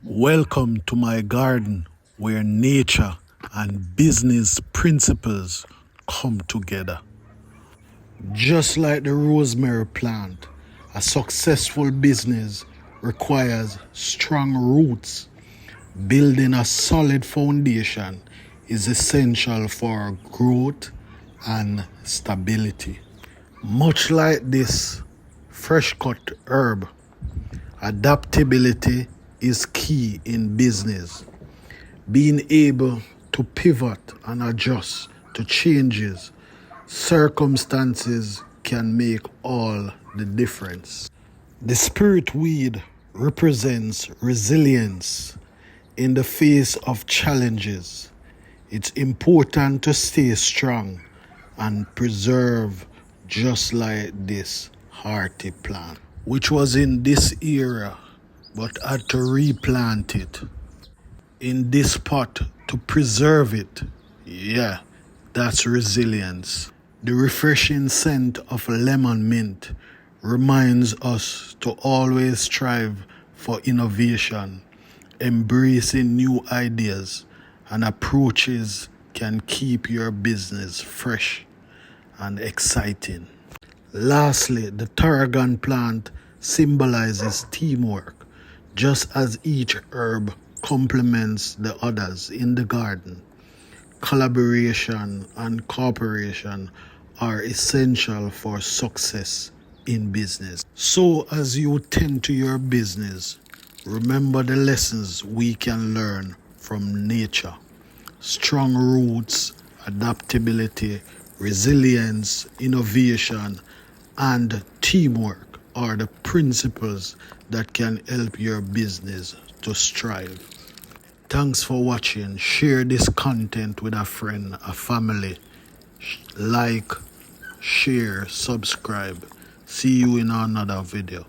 Welcome to my garden where nature and business principles come together. Just like the rosemary plant, a successful business requires strong roots. Building a solid foundation is essential for growth and stability. Much like this fresh cut herb, adaptability is key in business. Being able to pivot and adjust to changes, circumstances can make all the difference. The spirit weed represents resilience in the face of challenges. It's important to stay strong and preserve, just like this hearty plant, which was in this era but had to replant it in this pot to preserve it. Yeah, that's resilience. The refreshing scent of lemon mint reminds us to always strive for innovation. Embracing new ideas and approaches can keep your business fresh and exciting. Lastly, the tarragon plant symbolizes teamwork. Just as each herb complements the others in the garden, collaboration and cooperation are essential for success in business. So as you tend to your business, remember the lessons we can learn from nature. Strong roots, adaptability, resilience, innovation, and teamwork are the principles that can help your business to strive. Thanks for watching. Share this content with a friend, a family. Like, share, subscribe. See you in another video.